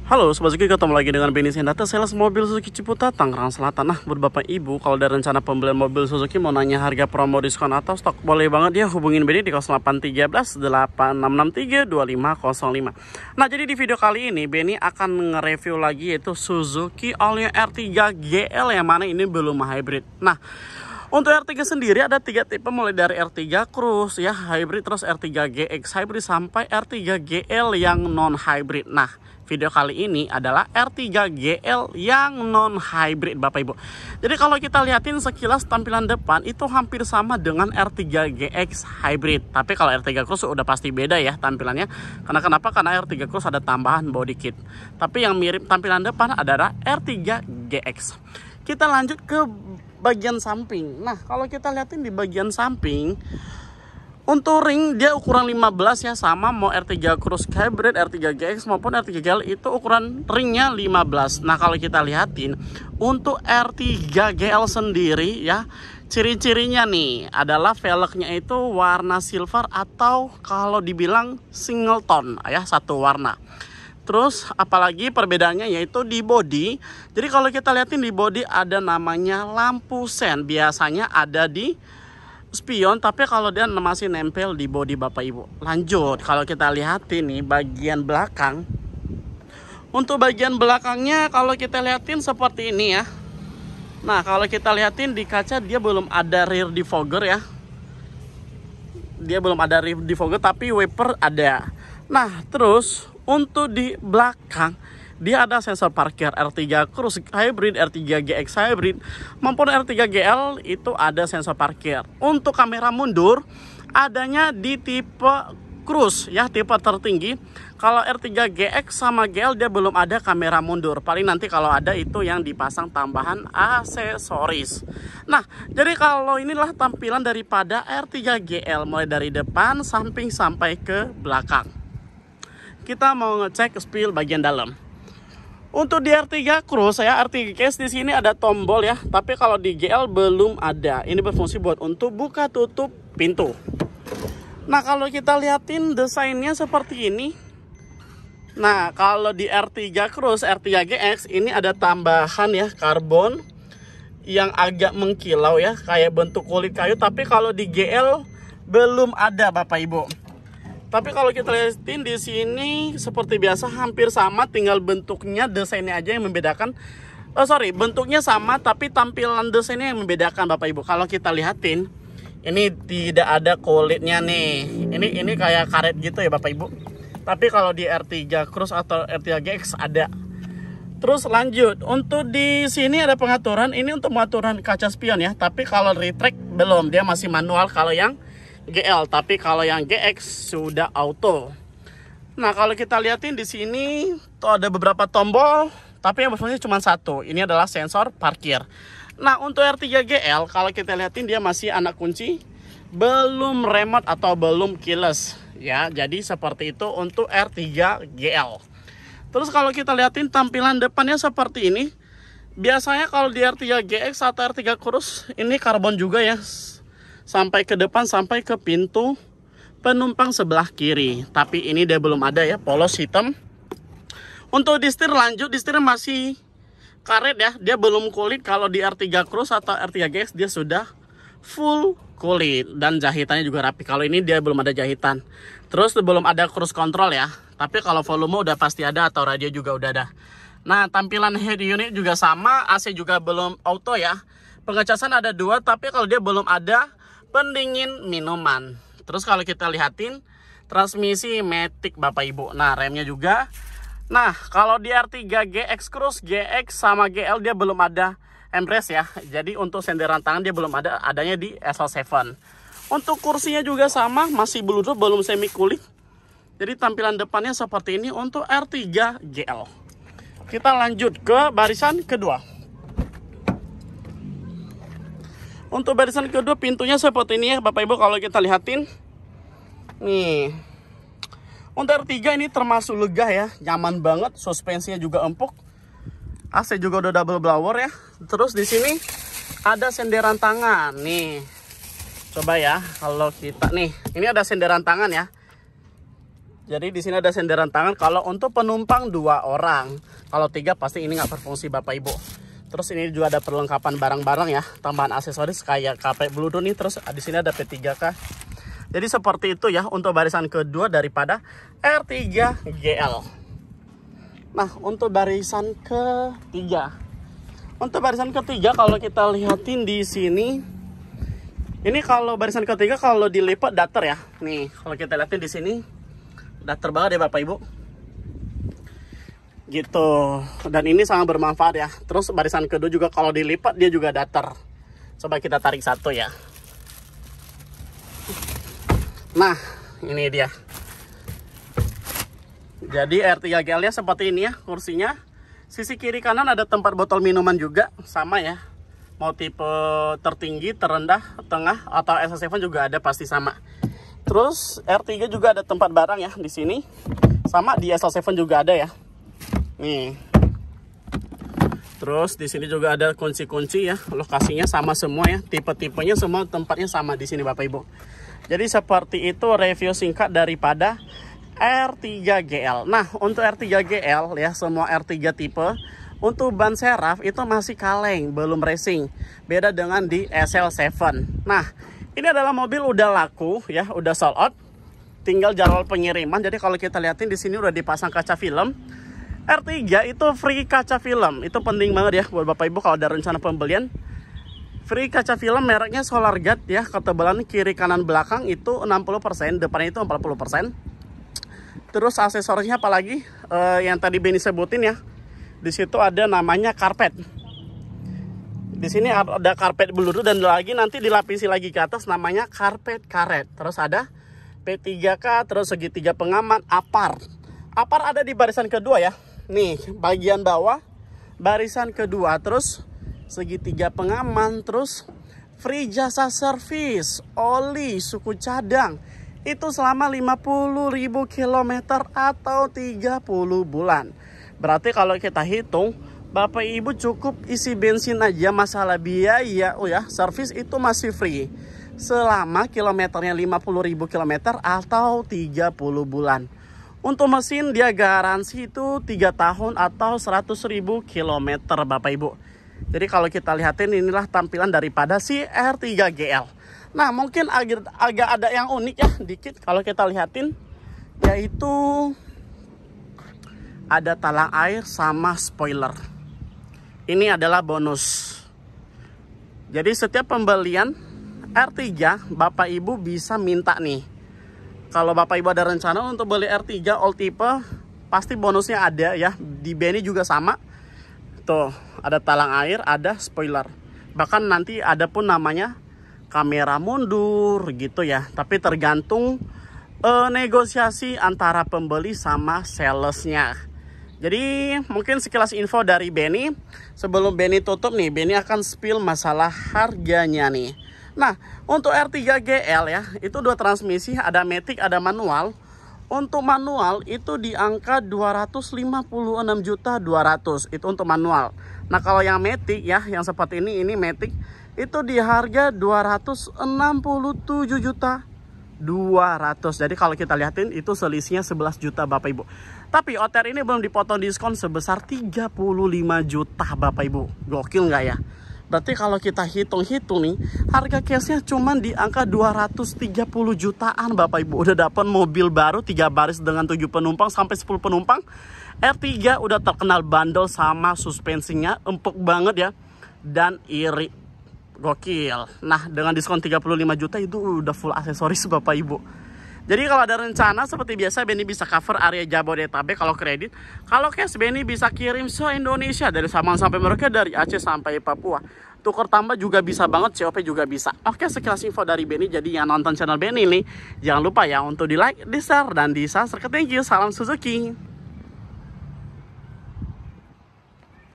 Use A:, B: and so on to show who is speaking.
A: Halo Sobat Suzuki, ketemu lagi dengan Benny Sendata, sales mobil Suzuki Ciputat, Tangerang Selatan. Nah, buat Bapak Ibu, kalau ada rencana pembelian mobil Suzuki, mau nanya harga promo, diskon, atau stok, boleh banget ya hubungin Benny di 0813 8663 2505. Nah, jadi di video kali ini Benny akan nge-review lagi yaitu Suzuki All-New R3 GL, yang mana ini belum hybrid. Nah, untuk R3 sendiri ada 3 tipe, mulai dari R3 Cruise ya hybrid, terus R3 GX hybrid, sampai R3 GL yang non hybrid. Nah, video kali ini adalah R3 GL yang non hybrid Bapak Ibu. Jadi kalau kita lihatin sekilas tampilan depan itu hampir sama dengan R3 GX hybrid. Tapi kalau R3 Cruise udah pasti beda ya tampilannya. Karena kenapa? Karena R3 Cruise ada tambahan body kit. Tapi yang mirip tampilan depan adalah R3 GX. Kita lanjut ke bagian samping. Nah, kalau kita lihatin di bagian samping, untuk ring dia ukuran 15 ya, sama mau R3 Cruise Hybrid, R3 GX maupun R3 GL itu ukuran ringnya 15. Nah, kalau kita lihatin untuk R3 GL sendiri ya, ciri-cirinya nih adalah velgnya itu warna silver atau kalau dibilang single tone ya, satu warna. Terus apalagi perbedaannya yaitu di body. Jadi kalau kita lihatin di body ada namanya lampu sen, biasanya ada di spion, tapi kalau dia masih nempel di body Bapak Ibu. Lanjut, kalau kita lihatin nih bagian belakang. Untuk bagian belakangnya kalau kita lihatin seperti ini ya. Nah, kalau kita lihatin di kaca dia belum ada rear defogger ya. Dia belum ada rear defogger, tapi wiper ada. Nah, terus untuk di belakang dia ada sensor parkir R3 Cruise Hybrid, R3 GX Hybrid maupun R3 GL itu ada sensor parkir. Untuk kamera mundur adanya di tipe Cruise ya, tipe tertinggi. Kalau R3 GX sama GL dia belum ada kamera mundur. Paling nanti kalau ada itu yang dipasang tambahan aksesoris. Nah, jadi kalau inilah tampilan daripada R3 GL mulai dari depan, samping sampai ke belakang. Kita mau ngecek spill bagian dalam. Untuk di R3 Cruise saya R3 GX di sini ada tombol ya, tapi kalau di GL belum ada. Ini berfungsi buat untuk buka tutup pintu. Nah, kalau kita lihatin desainnya seperti ini. Nah, kalau di R3 Cruise, R3 GX ini ada tambahan ya karbon yang agak mengkilau ya, kayak bentuk kulit kayu, tapi kalau di GL belum ada Bapak Ibu. Tapi kalau kita lihatin di sini seperti biasa hampir sama, tinggal bentuknya, desainnya aja yang membedakan. Bentuknya sama tapi tampilan desainnya yang membedakan Bapak Ibu. Kalau kita lihatin ini tidak ada kulitnya nih. Ini kayak karet gitu ya Bapak Ibu. Tapi kalau di R3 Cruise atau R3 GX ada. Terus lanjut, untuk di sini ada pengaturan, ini untuk pengaturan kaca spion ya. Tapi kalau retract belum, dia masih manual kalau yang GL, tapi kalau yang GX sudah auto. Nah, kalau kita lihatin di sini tuh ada beberapa tombol, tapi yang berfungsi cuma satu. Ini adalah sensor parkir. Nah, untuk R3 GL kalau kita lihatin dia masih anak kunci, belum remote atau belum keyless ya. Jadi seperti itu untuk R3 GL. Terus kalau kita lihatin tampilan depannya seperti ini. Biasanya kalau di R3 GX atau R3 Cruise ini karbon juga ya, sampai ke depan, sampai ke pintu penumpang sebelah kiri. Tapi ini dia belum ada ya, polos hitam. Untuk di setir lanjut, di setir masih karet ya, dia belum kulit. Kalau di R3 Cruise atau R3 GX dia sudah full kulit dan jahitannya juga rapi. Kalau ini dia belum ada jahitan. Terus belum ada cruise control ya, tapi kalau volume udah pasti ada, atau radio juga udah ada. Nah, tampilan head unit juga sama, AC juga belum auto ya. Pengecasan ada 2, tapi kalau dia belum ada pendingin minuman. Terus kalau kita lihatin transmisi matic Bapak Ibu. Nah, remnya juga. Nah, kalau di R3 GX Cruise, GX sama GL dia belum ada embrace ya. Jadi untuk senderan tangan dia belum ada, adanya di SL7. Untuk kursinya juga sama, masih bluetooth, belum semi kulit. Jadi tampilan depannya seperti ini untuk R3 GL. Kita lanjut ke barisan kedua. Untuk barisan kedua pintunya seperti ini ya Bapak Ibu, kalau kita lihatin. Nih. Untuk R3 ini termasuk lega ya, nyaman banget, suspensinya juga empuk. AC juga udah double blower ya. Terus di sini ada senderan tangan nih. Coba ya kalau kita nih, ini ada senderan tangan ya. Jadi di sini ada senderan tangan kalau untuk penumpang 2 orang. Kalau 3 pasti ini nggak berfungsi Bapak Ibu. Terus ini juga ada perlengkapan barang-barang ya, tambahan aksesoris kayak KP Bluetooth nih. Terus di sini ada P3K. Jadi seperti itu ya untuk barisan kedua daripada R3 GL. Nah, untuk barisan ketiga. Untuk barisan ketiga kalau kita lihatin di sini, ini kalau barisan ketiga kalau dilipat datar ya. Nih, kalau kita lihatin di sini datar banget ya Bapak Ibu. Gitu. Dan ini sangat bermanfaat ya. Terus barisan kedua juga kalau dilipat dia juga datar. Coba kita tarik satu ya. Nah, ini dia. Jadi R3 GL-nya seperti ini ya kursinya. Sisi kiri kanan ada tempat botol minuman juga, sama ya. Mau tipe tertinggi, terendah, tengah atau SL7 juga ada pasti sama. Terus R3 juga ada tempat barang ya di sini. Sama di SL7 juga ada ya. Nih. Terus di sini juga ada kunci-kunci ya. Lokasinya sama semua ya. Tipe-tipenya semua tempatnya sama di sini Bapak Ibu. Jadi seperti itu review singkat daripada R3 GL. Nah, untuk R3 GL ya, semua R3 tipe untuk ban seraf itu masih kaleng, belum racing. Beda dengan di SL7. Nah, ini adalah mobil udah laku ya, udah sold out. Tinggal jadwal pengiriman. Jadi kalau kita lihatin di sini udah dipasang kaca film. R3 itu free kaca film. Itu penting banget ya buat Bapak Ibu kalau ada rencana pembelian. Free kaca film mereknya Solar Guard ya. Ketebalan kiri kanan belakang itu 60%, depannya itu 40%. Terus aksesorisnya apalagi yang tadi Benny sebutin ya. Di situ ada namanya karpet. Di sini ada karpet Bluetooth dan lagi nanti dilapisi lagi ke atas namanya karpet karet. Terus ada P3K, terus segitiga pengaman, apar. Apar ada di barisan kedua ya. Nih, bagian bawah barisan kedua, terus segitiga pengaman, terus free jasa servis, oli, suku cadang. Itu selama 50.000 km atau 30 bulan. Berarti kalau kita hitung, Bapak Ibu cukup isi bensin aja, masalah biaya servis itu masih free. Selama kilometernya 50.000 km atau 30 bulan. Untuk mesin dia garansi itu 3 tahun atau 100.000 km Bapak Ibu. Jadi kalau kita lihatin inilah tampilan daripada si R3 GL. Nah, mungkin agak ada yang unik ya dikit kalau kita lihatin, yaitu ada talang air sama spoiler. Ini adalah bonus. Jadi setiap pembelian R3 Bapak Ibu bisa minta nih. Kalau Bapak Ibu ada rencana untuk beli R3 all tipe, pasti bonusnya ada ya. Di Benny juga sama. Tuh, ada talang air, ada spoiler. Bahkan nanti ada pun namanya kamera mundur gitu ya. Tapi tergantung negosiasi antara pembeli sama salesnya. Jadi mungkin sekilas info dari Benny. Sebelum Benny tutup nih, Benny akan spill masalah harganya nih. Nah, untuk R3 GL ya, itu 2 transmisi, ada matic, ada manual. Untuk manual itu di angka 256.200.000 itu untuk manual. Nah, kalau yang matic ya, yang seperti ini matic itu di harga 267.200.000. Jadi kalau kita lihatin itu selisihnya 11 juta Bapak Ibu. Tapi OTR ini belum dipotong diskon sebesar 35 juta Bapak Ibu. Gokil nggak ya? Berarti kalau kita hitung-hitung nih, harga cashnya cuma di angka 230 jutaan Bapak Ibu. Udah dapat mobil baru 3 baris dengan 7 penumpang sampai 10 penumpang. R3 udah terkenal bandel sama suspensinya empuk banget ya. Dan iri. Gokil. Nah, dengan diskon 35 juta itu udah full aksesoris Bapak Ibu. Jadi kalau ada rencana seperti biasa, Benny bisa cover area Jabodetabek kalau kredit. Kalau cash, Benny bisa kirim se-Indonesia dari Sabang sampai Merauke, dari Aceh sampai Papua. Tukar tambah juga bisa banget, COP juga bisa. Oke, sekilas info dari Benny. Jadi yang nonton channel Benny ini, jangan lupa ya untuk di like, di share, dan di subscribe. Thank you, salam Suzuki.